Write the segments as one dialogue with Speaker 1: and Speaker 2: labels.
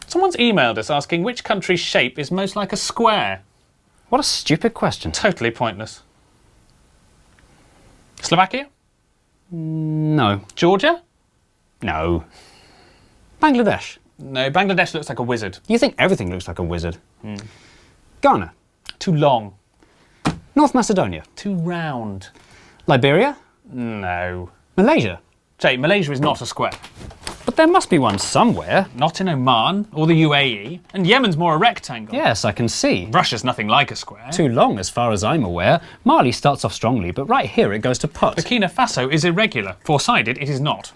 Speaker 1: Someone's emailed us asking which country's shape is most like a square.
Speaker 2: What a stupid question.
Speaker 1: Totally pointless. Slovakia?
Speaker 2: No.
Speaker 1: Georgia?
Speaker 2: No. Bangladesh?
Speaker 1: No, Bangladesh looks like a wizard.
Speaker 2: You think everything looks like a wizard. Ghana?
Speaker 1: Too long.
Speaker 2: North Macedonia?
Speaker 1: Too round.
Speaker 2: Liberia?
Speaker 1: No.
Speaker 2: Malaysia?
Speaker 1: Jay, Malaysia is not a square.
Speaker 2: But there must be one somewhere.
Speaker 1: Not in Oman or the UAE. And Yemen's more a rectangle.
Speaker 2: Yes, I can see.
Speaker 1: Russia's nothing like a square.
Speaker 2: Too long, as far as I'm aware. Mali starts off strongly, but right here it goes to pot.
Speaker 1: Burkina Faso is irregular. Four-sided, it is not.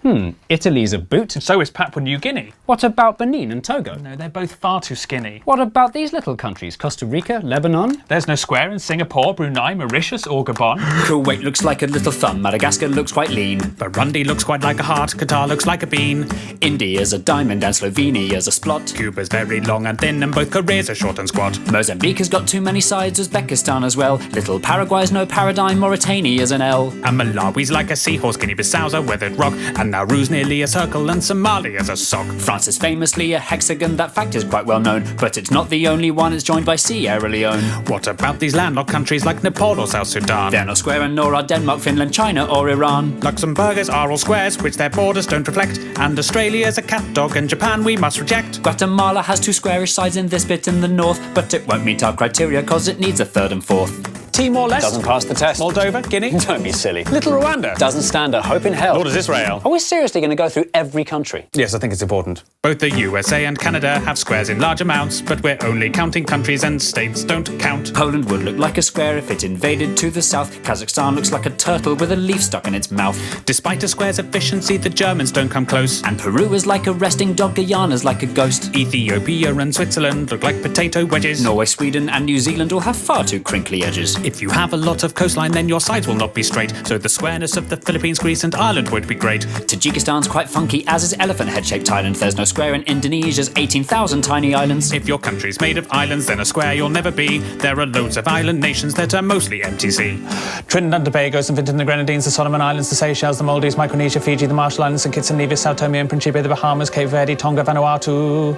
Speaker 2: Italy's a boot.
Speaker 1: And so is Papua New Guinea.
Speaker 2: What about Benin and Togo?
Speaker 1: No, they're both far too skinny.
Speaker 2: What about these little countries? Costa Rica, Lebanon?
Speaker 1: There's no square in Singapore, Brunei, Mauritius or Gabon.
Speaker 3: Kuwait looks like a little thumb, Madagascar looks quite lean.
Speaker 4: Burundi looks quite like a heart, Qatar looks like a bean.
Speaker 3: India's a diamond and Slovenia's a splot.
Speaker 4: Cuba's very long and thin and both Koreas are short and squat.
Speaker 3: Mozambique has got too many sides, Uzbekistan as well. Little Paraguay's no paradigm, Mauritania's an L.
Speaker 4: And Malawi's like a seahorse, Guinea-Bissau's a weathered rock. And Nauru's nearly a circle and Somalia's a sock.
Speaker 3: France is famously a hexagon, that fact is quite well known. But it's not the only one, it's joined by Sierra Leone.
Speaker 4: What about these landlocked countries like Nepal or South Sudan?
Speaker 3: They're not square and nor are Denmark, Finland, China or Iran.
Speaker 4: Luxembourg's are all squares, which their borders don't reflect. And Australia's a cat dog and Japan we must reject.
Speaker 3: Guatemala has two squarish sides in this bit in the north, but it won't meet our criteria cause it needs a third and fourth.
Speaker 1: Timor-Leste?
Speaker 2: Doesn't pass the test.
Speaker 1: Moldova? Guinea?
Speaker 2: Don't be silly.
Speaker 1: Little Rwanda?
Speaker 2: Doesn't stand a hope in hell.
Speaker 1: Nor does Israel.
Speaker 2: Are we seriously going to go through every country?
Speaker 1: Yes, I think it's important.
Speaker 4: Both the USA and Canada have squares in large amounts, but we're only counting countries and states don't count.
Speaker 3: Poland would look like a square if it invaded to the south. Kazakhstan looks like a turtle with a leaf stuck in its mouth.
Speaker 4: Despite a square's efficiency, the Germans don't come close.
Speaker 3: And Peru is like a resting dog, Guyana's like a ghost.
Speaker 4: Ethiopia and Switzerland look like potato wedges.
Speaker 3: Norway, Sweden and New Zealand all have far too crinkly edges.
Speaker 4: If you have a lot of coastline, then your sides will not be straight. So the squareness of the Philippines, Greece and Ireland would be great.
Speaker 3: Tajikistan's quite funky, as is elephant head-shaped Thailand. There's no square in Indonesia's 18,000 tiny islands.
Speaker 4: If your country's made of islands, then a square you'll never be. There are loads of island nations that are mostly MTC.
Speaker 1: Trinidad and Tobago, St. Vincent and the Grenadines, the Solomon Islands, the Seychelles, the Maldives, Micronesia, Fiji, the Marshall Islands, St. Kitts and Nevis, Sao Tome and Principe, the Bahamas, Cape Verde, Tonga, Vanuatu.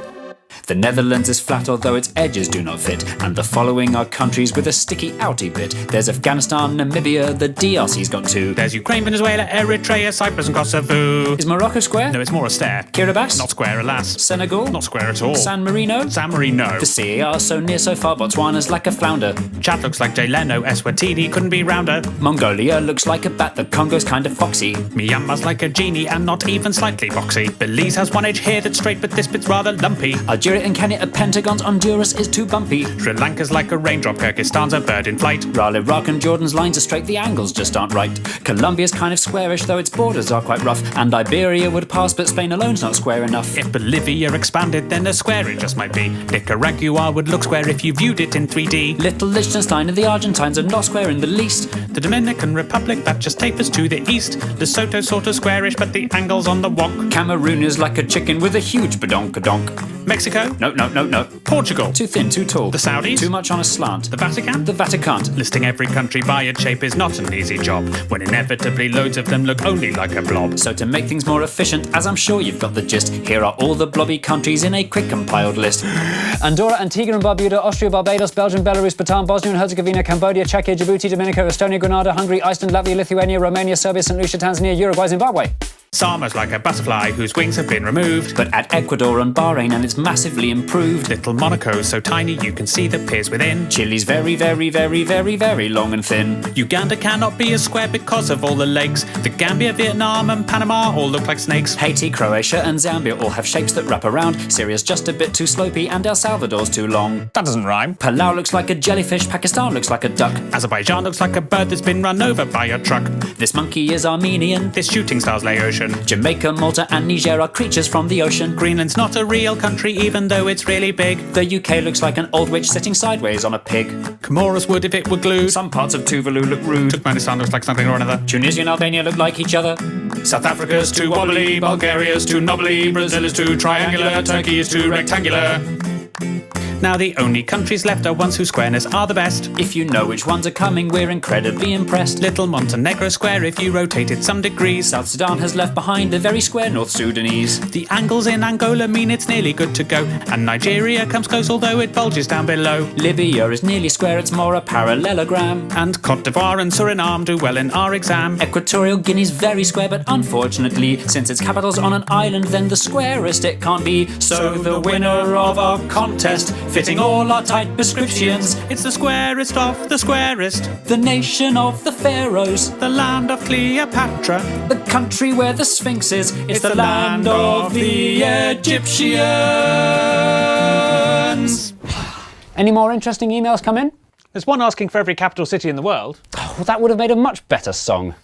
Speaker 3: The Netherlands is flat although its edges do not fit. And the following are countries with a sticky outy bit. There's Afghanistan, Namibia, the DRC's got two.
Speaker 4: There's Ukraine, Venezuela, Eritrea, Cyprus and Kosovo.
Speaker 3: Is Morocco square?
Speaker 4: No, it's more a stare.
Speaker 3: Kiribati?
Speaker 4: Not square, alas.
Speaker 3: Senegal?
Speaker 4: Not square at all.
Speaker 3: San Marino?
Speaker 4: San Marino.
Speaker 3: The CAR so near so far, Botswana's like a flounder.
Speaker 4: Chad looks like Jay Leno, Eswatini couldn't be rounder.
Speaker 3: Mongolia looks like a bat, the Congo's kind of foxy.
Speaker 4: Myanmar's like a genie and not even slightly boxy. Belize has one edge here that's straight but this bit's rather lumpy.
Speaker 3: Algeria and Kenya are pentagons, Honduras is too bumpy.
Speaker 4: Sri Lanka's like a raindrop, Kyrgyzstan's a bird in flight.
Speaker 3: While Iraq and Jordan's lines are straight, the angles just aren't right. Colombia's kind of squarish, though its borders are quite rough. And Iberia would pass, but Spain alone's not square enough.
Speaker 4: If Bolivia expanded, then a square it just might be. Nicaragua would look square if you viewed it in 3D.
Speaker 3: Little Liechtenstein and the Argentines are not square in the least.
Speaker 4: The Dominican Republic, that just tapers to the east. Lesotho's sort of squarish, but the angle's on the wonk.
Speaker 3: Cameroon is like a chicken with a huge badonkadonk.
Speaker 4: Mexico?
Speaker 3: No.
Speaker 4: Portugal?
Speaker 3: Too thin, too tall.
Speaker 4: The Saudis?
Speaker 3: Too much on a slant.
Speaker 4: The Vatican?
Speaker 3: The Vatican.
Speaker 4: Listing every country by its shape is not an easy job, when inevitably loads of them look only like a blob.
Speaker 3: So to make things more efficient, as I'm sure you've got the gist, here are all the blobby countries in a quick compiled list.
Speaker 2: Andorra, Antigua and Barbuda, Austria, Barbados, Belgium, Belarus, Bhutan, Bosnia and Herzegovina, Cambodia, Czechia, Djibouti, Dominica, Estonia, Grenada, Hungary, Iceland, Latvia, Lithuania, Romania, Serbia, St. Lucia, Tanzania, Uruguay, Zimbabwe.
Speaker 4: Sama's like a butterfly whose wings have been removed.
Speaker 3: But at Ecuador and Bahrain and it's massively improved.
Speaker 4: Little Monaco's so tiny you can see the piers within.
Speaker 3: Chile's very, very, very, very, very long and thin.
Speaker 4: Uganda cannot be a square because of all the legs. The Gambia, Vietnam and Panama all look like snakes.
Speaker 3: Haiti, Croatia and Zambia all have shapes that wrap around. Syria's just a bit too slopey and El Salvador's too long.
Speaker 1: That doesn't rhyme.
Speaker 3: Palau looks like a jellyfish, Pakistan looks like a duck.
Speaker 4: Azerbaijan looks like a bird that's been run over by a truck.
Speaker 3: This monkey is Armenian.
Speaker 4: This shooting star's Laotian.
Speaker 3: Jamaica, Malta and Niger are creatures from the ocean.
Speaker 4: Greenland's not a real country even though it's really big.
Speaker 3: The UK looks like an old witch sitting sideways on a pig.
Speaker 4: Comoros would if it were glued.
Speaker 3: Some parts of Tuvalu look rude.
Speaker 4: Turkmenistan looks like something or another.
Speaker 3: Tunisia and Albania look like each other.
Speaker 4: South Africa's too wobbly, Bulgaria's too knobbly, Brazil is too triangular, Turkey is too rectangular. Now the only countries left are ones whose squareness are the best.
Speaker 3: If you know which ones are coming, we're incredibly impressed.
Speaker 4: Little Montenegro square if you rotate it some degrees.
Speaker 3: South Sudan has left behind a very square North Sudanese.
Speaker 4: The angles in Angola mean it's nearly good to go, and Nigeria comes close although it bulges down below.
Speaker 3: Libya is nearly square, it's more a parallelogram.
Speaker 4: And Cote d'Ivoire and Suriname do well in our exam.
Speaker 3: Equatorial Guinea's very square, but unfortunately, since its capital's on an island, then the squarest it can't be. So the winner of our contest, fitting all our tight prescriptions,
Speaker 4: It's the squarest of the squarest,
Speaker 3: the nation of the pharaohs,
Speaker 4: the land of Cleopatra.
Speaker 3: the country where the Sphinx is. It's the land of the Egyptians.
Speaker 2: Any more interesting emails come in?
Speaker 1: There's one asking for every capital city in the world.
Speaker 2: Well, that would have made a much better song.